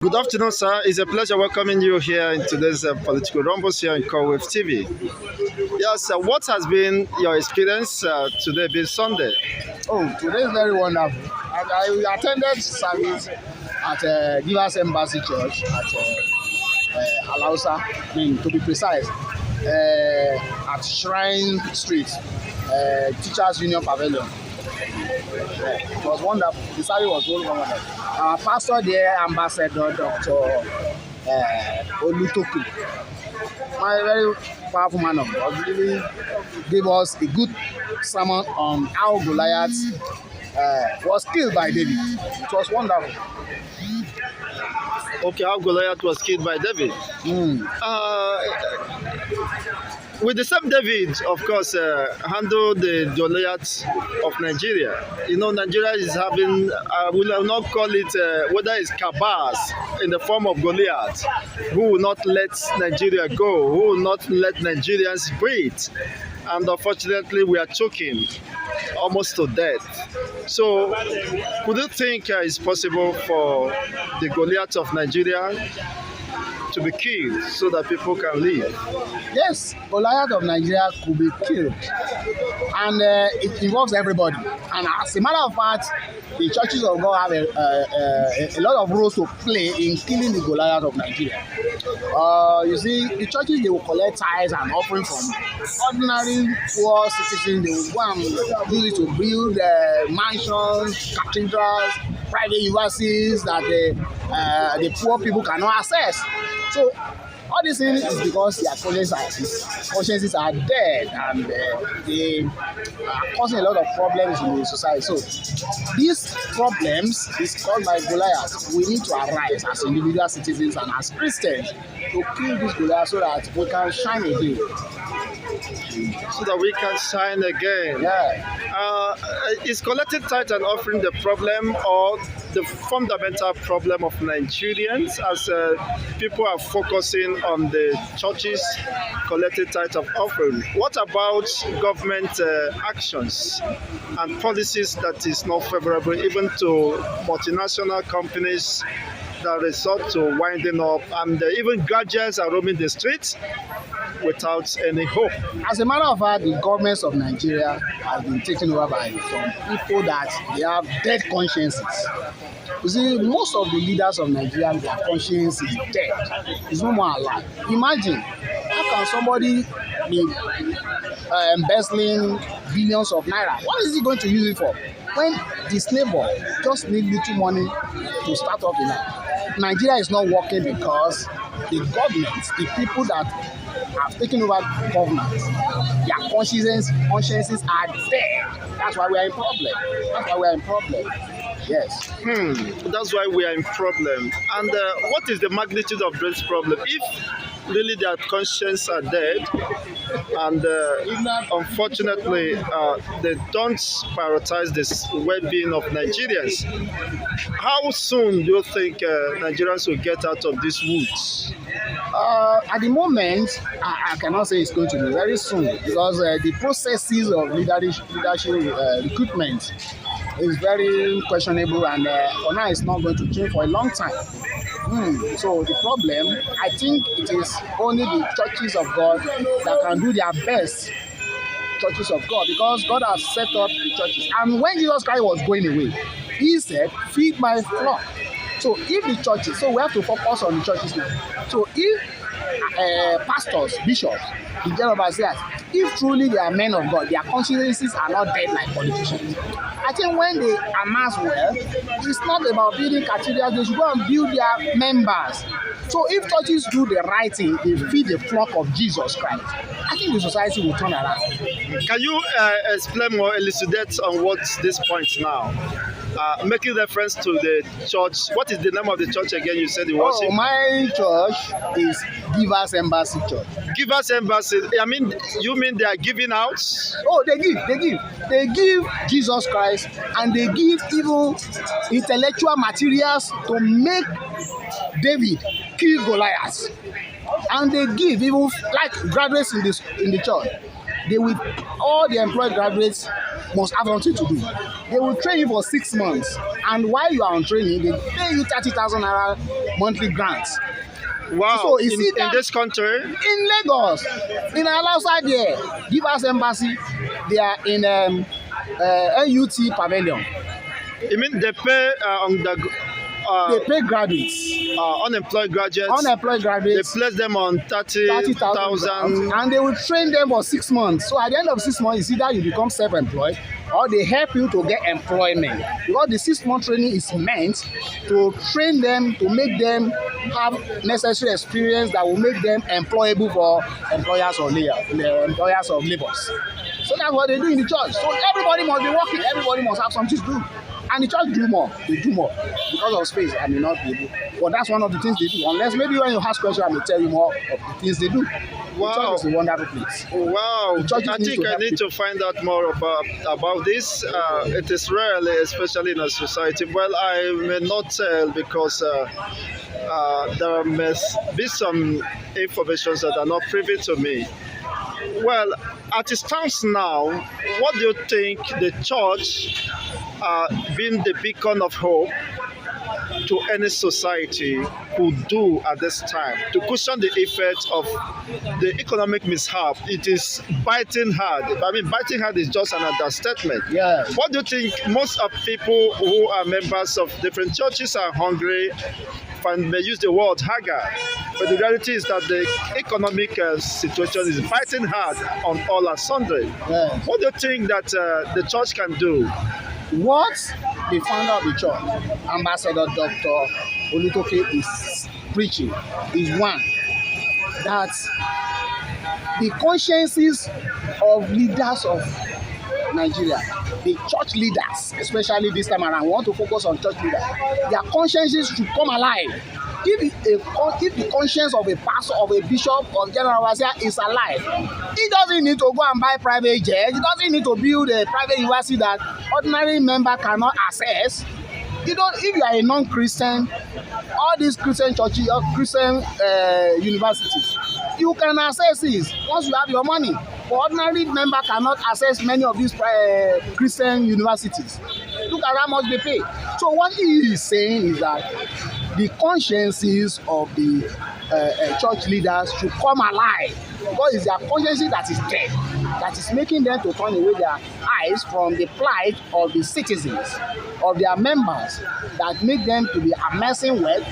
Good afternoon, sir. It's a pleasure welcoming you here in today's political rumbles here in Wave TV. Yes, what has been your experience today, being Sunday? Oh, today is very wonderful. I attended service at Givers Embassy Church at Alausa, to be precise, at Shrine Street, Teachers Union Pavilion. It was wonderful. The service was very wonderful. Our pastor there, Ambassador Dr. Olutoku, my very powerful man of God, really gave us a good sermon on how Goliath was killed by David. It was wonderful. Okay, how Goliath was killed by David. With the same David, of course, handled the Goliath of Nigeria. You know, Nigeria is having, we will not call it, whether it's cabals in the form of Goliath, who will not let Nigeria go, who will not let Nigerians breathe. And unfortunately, we are choking almost to death. So, would you think it's possible for the Goliath of Nigeria to be killed so that people can live? Yes, Goliath of Nigeria could be killed, and it involves everybody. And as a matter of fact, the churches of God have a lot of roles to play in killing the Goliath of Nigeria. You see, the churches, they will collect tithes and offering from ordinary poor citizens. They will go and use it to build mansions, cathedrals, private universities that the poor people cannot access. So all these things is because their consciences are dead, and they are causing a lot of problems in the society. So these problems is caused by Goliath. We need to arise as individual citizens and as Christians to kill this Goliath so that we can shine again. So that we can shine again. Yeah. Is collecting tithe and offering the problem or the fundamental problem of Nigerians, as people are focusing on the churches collecting tithe and offering? What about government actions and policies that is not favorable even to multinational companies that resort to winding up, and even graduates are roaming the streets without any hope? As a matter of fact, the governments of Nigeria have been taken over by some people that they have dead consciences. You see, most of the leaders of Nigeria, their conscience is dead. It's no more alive. Imagine, how can somebody be embezzling billions of naira? What is he going to use it for? When his neighbor just need little money to start off in life. Nigeria is not working because the government, the people that have taken over government, their consciences are dead. That's why we are in problem. Yes. That's why we are in problem. And what is the magnitude of this problem? If really their consciences are dead, and unfortunately they don't prioritize this well-being of Nigerians, how soon do you think Nigerians will get out of these woods? At the moment, I cannot say it's going to be very soon, because the processes of leadership recruitment is very questionable, and for now it's not going to change for a long time. So the problem, I think it is only the churches of God that can do their best. Churches of God, because God has set up the churches. And when Jesus Christ was going away, he said, "Feed my flock." So if the churches, so we have to focus on the churches now. So if pastors, bishops, the general overseers, if truly they are men of God, their consciences are not dead like politicians, I think when they amass wealth, it's not about building cathedrals. They should go and build their members. So if churches do the right thing, they feed the flock of Jesus Christ, I think the society will turn around. Can you explain more, elucidate on what this point now? Making reference to the church. What is the name of the church again? You said it was. Oh, my church is Givers Embassy Church. Givers Embassy. I mean, you mean they are giving out? Oh, they give Jesus Christ, and they give even intellectual materials to make David kill Goliath, and they give even like graduates in the church. they will, all the employed graduates must have something to do. They will train you for 6 months, and while you are on training, they pay you 30,000 naira monthly grants. Wow. So in this country? In Lagos, in Alausa there, Givers Embassy, they are in NUT Pavilion. You mean they pay they pay graduates. Unemployed graduates? Unemployed graduates. They place them on 30,000. And they will train them for 6 months. So at the end of 6 months, it's either you become self-employed or they help you to get employment. Because the 6-month training is meant to train them, to make them have necessary experience that will make them employable for employers of labours. So that's what they do in the church. So everybody must be working. Everybody must have something to do. And the church do more. They do more. Because of space, I may not be able. But that's one of the things they do. Unless maybe when you ask questions, I may tell you more of the things they do. Wow. The church is a wonderful place. Wow. I think I need to find out more about this. It is rare, especially in a society. Well, I may not tell because there must be some information that are not privy to me. Well, as it stands now, what do you think the church, being the beacon of hope to any society, could do at this time to cushion the effect of the economic mishap? It is biting hard. I mean, biting hard is just an understatement. Yes. What do you think? Most of people who are members of different churches are hungry, and may use the word haggard, but the reality is that the economic situation is biting hard on all and sundry. Yes. What do you think that the church can do? What the founder of the church, Ambassador Dr. Olutoke, is preaching is one, that the consciences of leaders of Nigeria, the church leaders, especially this time around, we want to focus on church leaders. Their consciences should come alive. If the conscience of a pastor, of a bishop, of general overseer is alive, he doesn't need to go and buy private jet. He doesn't need to build a private university that ordinary member cannot access. If you are a non-Christian, all these Christian churches or Christian universities, you can access it once you have your money. But ordinary member cannot access many of these Christian universities. Look at how much they pay. So what he is saying is that the consciences of the church leaders should come alive, because it's their conscience that is dead, that is making them to turn away their eyes from the plight of the citizens, of their members, that make them to be amassing wealth.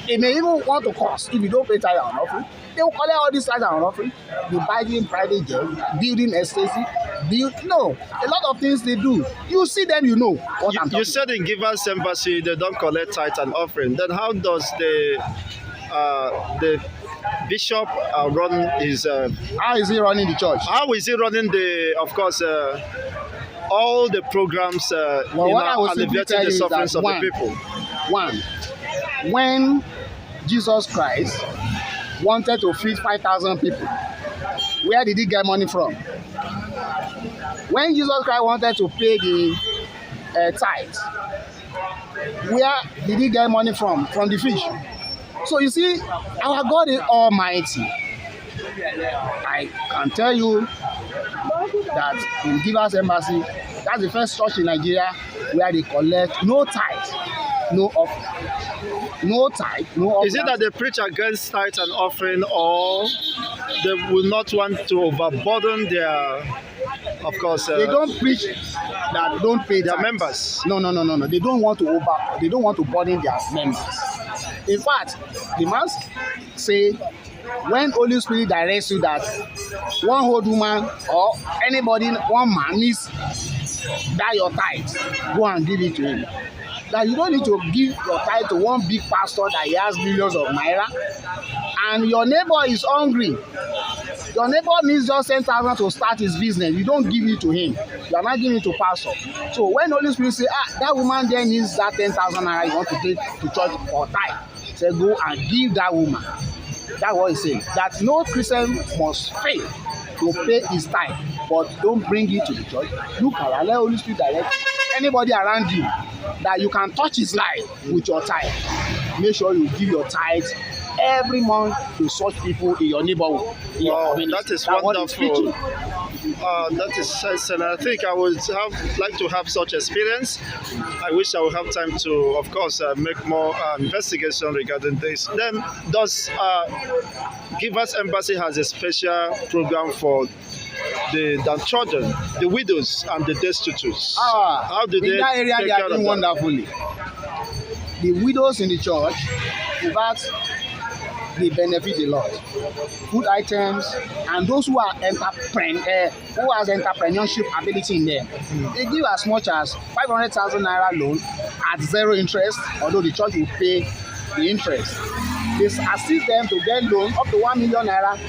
They may even want to curse if you don't pay tithe and offering. They will collect all these tithe and offering, be buying private jets, building estates, a lot of things they do. You see them, you know what I'm talking. You said in Givers Embassy they don't collect tithe and offering. Then how does the bishop run his? How is he running the church? How is he running all the programs alleviating the sufferings of the people? One, when Jesus Christ wanted to feed 5,000 people, where did he get money from? When Jesus Christ wanted to pay the tithe, where did he get money from? From the fish. So you see, our God is almighty. I can tell you that in Givers Embassy, that's the first church in Nigeria where they collect no tithe, no offering. No tithe, no offering. Is it that they preach against tithe and offering, or they will not want to overburden their, of course, they don't preach that don't pay their tithe. members? No. They don't want to burden their members. In fact, the man say, when Holy Spirit directs you that one old woman or anybody, one man needs that your tithe, go and give it to him. That you don't need to give your tithe to one big pastor that he has millions of naira, and your neighbor is hungry. Your neighbor needs just 10,000 to start his business. You don't give it to him. You are not giving it to pastor. So when Holy Spirit say, that woman there needs that 10,000 naira you want to take to church for tithe, say go and give that woman. That's what he's saying. That no Christian must fail to pay his tithe, but don't bring it to the church. Look at, let Holy Spirit direct anybody around you that you can touch his life with your tithe. Make sure you give your tithe every month to such people in your neighborhood, in your Wow, community. that is That's what it's wonderful. preaching. That is excellent. I think I would like to have such experience. I wish I would have time to, of course, make more investigation regarding this. Then, does Givers Embassy has a special program for the downtrodden, the widows, and the destitutes? How do In they that area, take they care are of doing that? wonderfully. The widows in the church, in fact, they benefit a lot. Food items, and those who are who has entrepreneurship ability in them, they give as much as 500,000 naira loan at zero interest, although the church will pay the interest. They assist them to get loan up to 1 million naira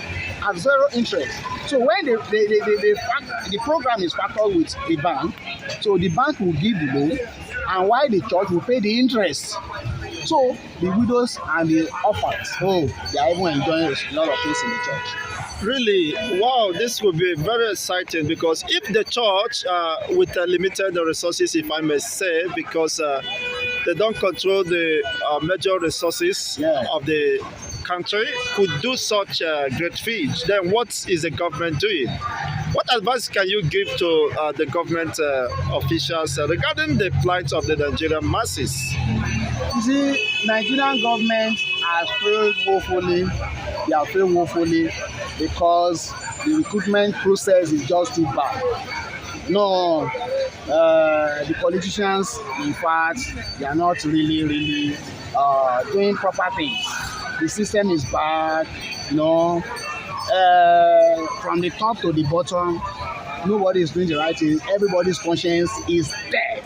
at zero interest. So when the program is factored with the bank, so the bank will give the loan, and while the church will pay the interest. So the widows and the orphans, they are even enjoying a lot of things in the church. Really, wow, this will be very exciting because if the church, with limited resources, if I may say, because they don't control the major resources of the country, could do such great feats, then what is the government doing? What advice can you give to the government officials regarding the plight of the Nigerian masses? You see, Nigerian government has failed woefully. They have failed woefully because the recruitment process is just too bad. No, the politicians, in fact, they are not really doing proper things. The system is bad, from the top to the bottom. Nobody is doing the right thing. Everybody's conscience is dead.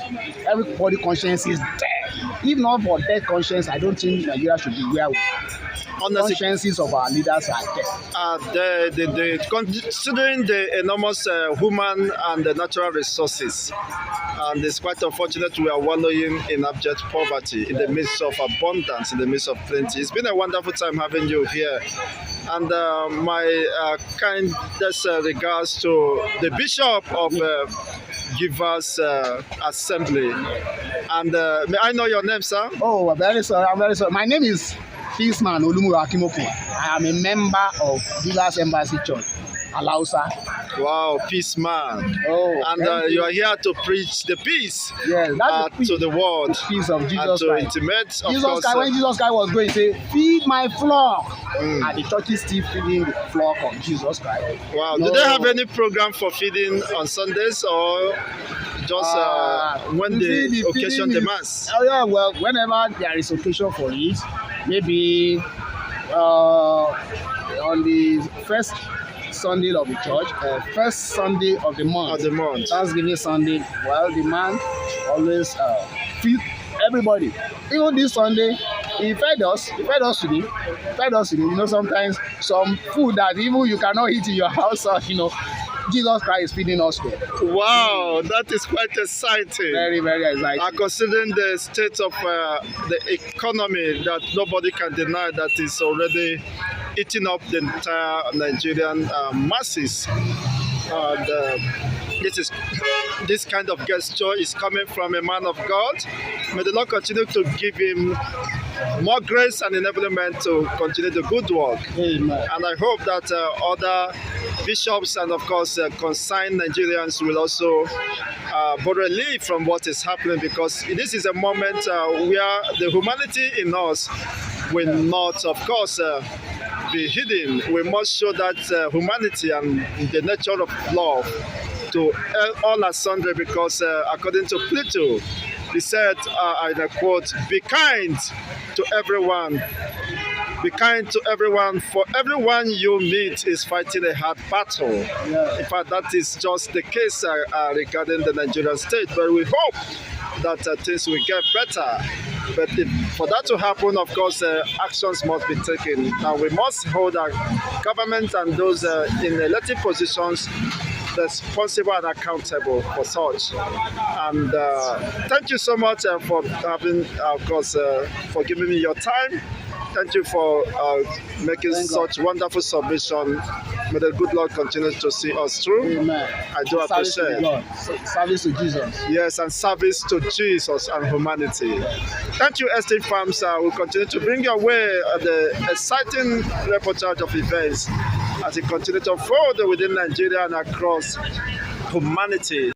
Everybody's conscience is dead. If not for dead conscience, I don't think Nigeria should be where we are. Honestly, Consciences of our leaders are dead. Considering the enormous human and the natural resources, and it's quite unfortunate we are wallowing in abject poverty in the midst of abundance, in the midst of plenty. It's been a wonderful time having you here. And my kindest regards to the Bishop of Givers Assembly. And may I know your name, sir? Oh, I'm very sorry. My name is Peaceman Olumuro Akimoko. I am a member of Givers Embassy Church, Alausa. Wow, peace man. Oh, and you are here to preach the peace that's to the world. The peace of Jesus and to Christ. intimate, of Jesus course, Christ, when Jesus Christ was going to say, feed my flock, and the church is still feeding the flock of Jesus Christ. Wow. Do they have any program for feeding on Sundays or just when the occasion demands? Oh yeah, well, whenever there is occasion for it, maybe on the first Sunday of the church, first Sunday of the month, Thanksgiving Sunday, well, the man always feed everybody. Even this Sunday, he fed us today. Sometimes some food that even you cannot eat in your house, Jesus Christ is feeding us there. Wow, that is quite exciting. Very, very exciting. Considering the state of the economy that nobody can deny that is already eating up the entire Nigerian masses. And this kind of gesture is coming from a man of God. May the Lord continue to give him more grace and enablement to continue the good work. Amen. And I hope that other bishops and of course concerned Nigerians will also borrow relief from what is happening, because this is a moment where the humanity in us will not, of course, be hidden. We must show that humanity and the nature of love to all asunder, because according to Plato, he said, and I quote, "Be kind to everyone. Be kind to everyone, for everyone you meet is fighting a hard battle." In fact, that is just the case regarding the Nigerian state, but we hope that things will get better. But for that to happen, of course, actions must be taken. Now we must hold our government and those in elected positions responsible and accountable for such. And thank you so much for having, of course, for giving me your time. Thank you for making Thank such wonderful submission. May the good Lord continue to see us through. Amen. I do Service to appreciate. God. Service to Jesus. Yes, and service to Jesus and humanity. Thank you, Estate Farms. We'll continue to bring your way the exciting reportage of events as it continues to unfold within Nigeria and across humanity.